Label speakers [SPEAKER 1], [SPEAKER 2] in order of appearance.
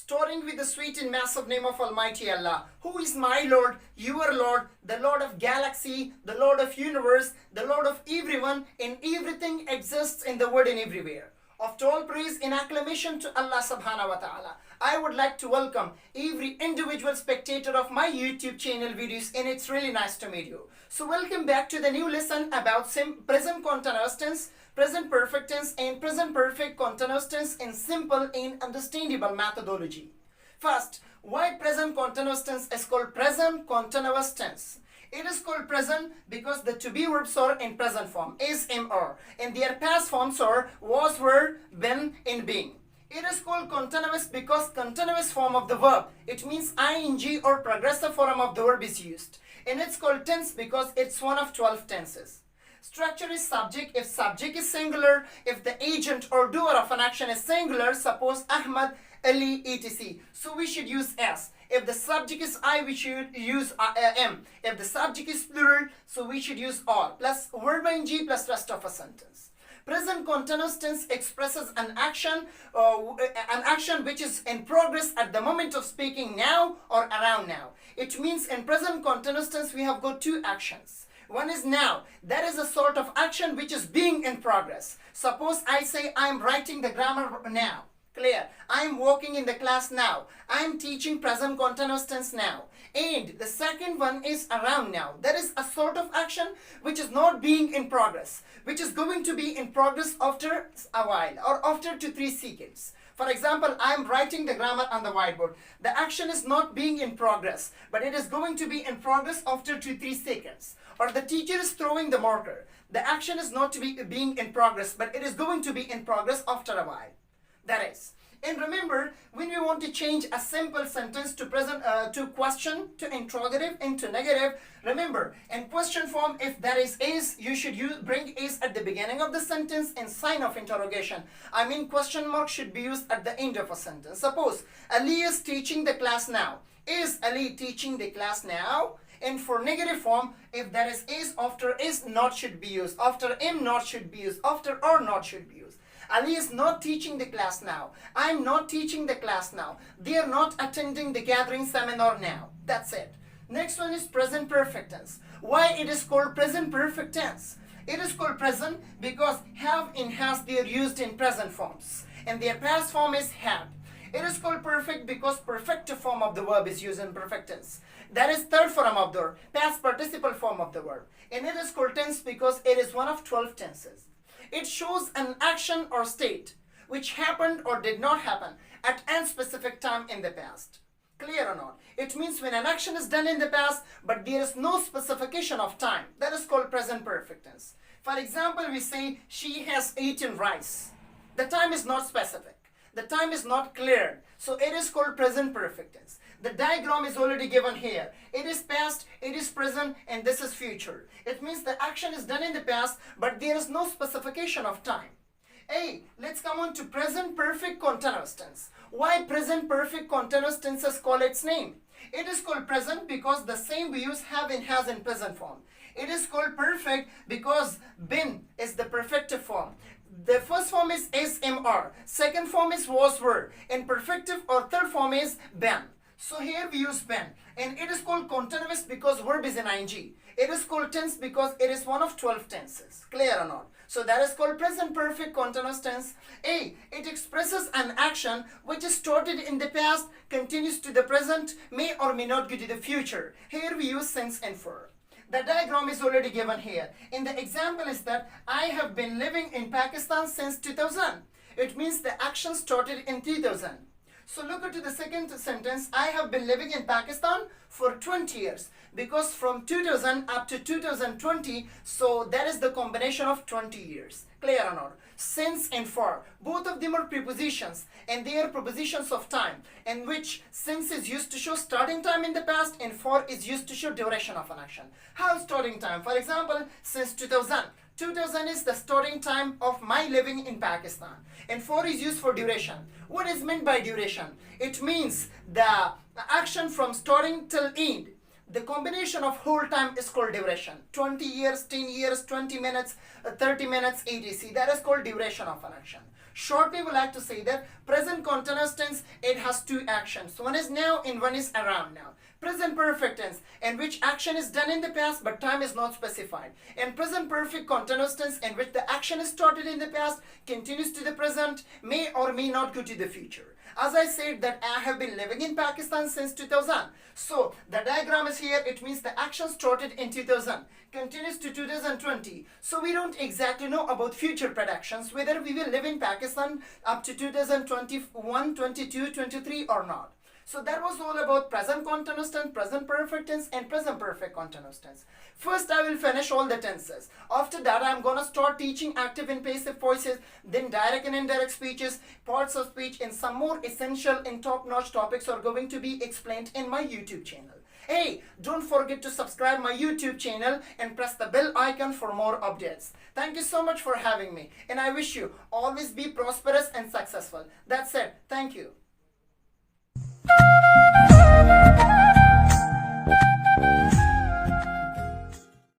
[SPEAKER 1] starting with the sweet and massive name of Almighty Allah, who is my Lord, your Lord, the Lord of galaxy, the Lord of universe, the Lord of everyone, and everything exists in the world and everywhere. After all praise and acclamation to Allah subhanahu wa ta'ala, I would like to welcome every individual spectator of my YouTube channel videos, and it's really nice to meet you. So welcome back to the new lesson about present continuous tense, present perfect tense and present perfect continuous tense in simple and understandable methodology. First, why present continuous tense is called present continuous tense? It is called present because the to be verbs are in present form, is, am, are, and their past forms are was, were, been, and being. It is called continuous because continuous form of the verb, it means ing or progressive form of the verb is used. And it's called tense because it's one of 12 tenses. Structure is subject if subject is singular, if the agent or doer of an action is singular, suppose Ahmad, Ali, etc. So we should use S. If the subject is I, we should use am. If the subject is plural, so we should use are, plus verb ing plus rest of a sentence. Present continuous tense expresses an action which is in progress at the moment of speaking now or around now. It means in present continuous tense we have got two actions. One is now. That is a sort of action which is being in progress. Suppose I say I am writing the grammar now. Clear. I am walking in the class now. I am teaching present continuous tense now. And the second one is around now. That is a sort of action which is not being in progress, which is going to be in progress after a while or after 2 to 3 seconds. For example, I am writing the grammar on the whiteboard. The action is not being in progress, but it is going to be in progress after 2 to 3 seconds. Or the teacher is throwing the marker. The action is not to be being in progress, but it is going to be in progress after a while. That is. And remember, when we want to change a simple sentence to present, to question, to interrogative, and to negative, remember, in question form, if there is, you should bring is at the beginning of the sentence and sign of interrogation. I mean, question mark should be used at the end of a sentence. Suppose, Ali is teaching the class now. Is Ali teaching the class now? And for negative form, if there is after is, not should be used. After am, not should be used. After are, not should be used. Ali is not teaching the class now. I am not teaching the class now. They are not attending the gathering seminar now. That's it. Next one is present perfect tense. Why it is called present perfect tense? It is called present because have and has they are used in present forms. And their past form is had. It is called perfect because perfective form of the verb is used in perfect tense. That is third form of the verb, past participle form of the verb. And it is called tense because it is one of 12 tenses. It shows an action or state which happened or did not happen at any specific time in the past. Clear or not? It means when an action is done in the past but there is no specification of time. That is called present perfect tense. For example, we say she has eaten rice. The time is not specific. The time is not cleared. So it is called present perfect tense. The diagram is already given here. It is past, it is present, and this is future. It means the action is done in the past, but there is no specification of time. Hey, let's come on to present perfect continuous tense. Why present perfect continuous tense is called its name? It is called present because the same we use have and has in present form. It is called perfect because been is the perfective form. The first form is am, are. Second form is was, were. And perfective or third form is been. So here we use been. And it is called continuous because verb is in ing. It is called tense because it is one of 12 tenses. Clear or not? So that is called present perfect continuous tense. A. It expresses an action which is started in the past, continues to the present, may or may not go to the future. Here we use since and for. The diagram is already given here. And the example is that I have been living in Pakistan since 2000. It means the action started in 2000. So look at the second sentence. I have been living in Pakistan for 20 years. Because from 2000 up to 2020, so that is the combination of 20 years. Clear or not? Since and for. Both of them are prepositions. And they are prepositions of time. In which since is used to show starting time in the past and for is used to show duration of an action. How starting time? For example, since 2000. 2000 is the starting time of my living in Pakistan. And for is used for duration. What is meant by duration? It means the action from starting till end. The combination of whole time is called duration. 20 years, 10 years, 20 minutes, 30 minutes, etc. That is called duration of an action. Shortly, we like to say that present continuous tense, it has two actions. One is now and one is around now. Present perfect tense, in which action is done in the past but time is not specified. And present perfect continuous tense, in which the action is started in the past, continues to the present, may or may not go to the future. As I said that I have been living in Pakistan since 2000. So the diagram is here. It means the action started in 2000, continues to 2020. So we don't exactly know about future predictions, whether we will live in Pakistan up to 2021, 22, 23 or not. So that was all about present continuous tense, present perfect tense, and present perfect continuous tense. First, I will finish all the tenses. After that, I'm gonna start teaching active and passive voices, then direct and indirect speeches, parts of speech, and some more essential and top-notch topics are going to be explained in my YouTube channel. Hey, don't forget to subscribe my YouTube channel and press the bell icon for more updates. Thank you so much for having me, and I wish you always be prosperous and successful. That's it. Thank you.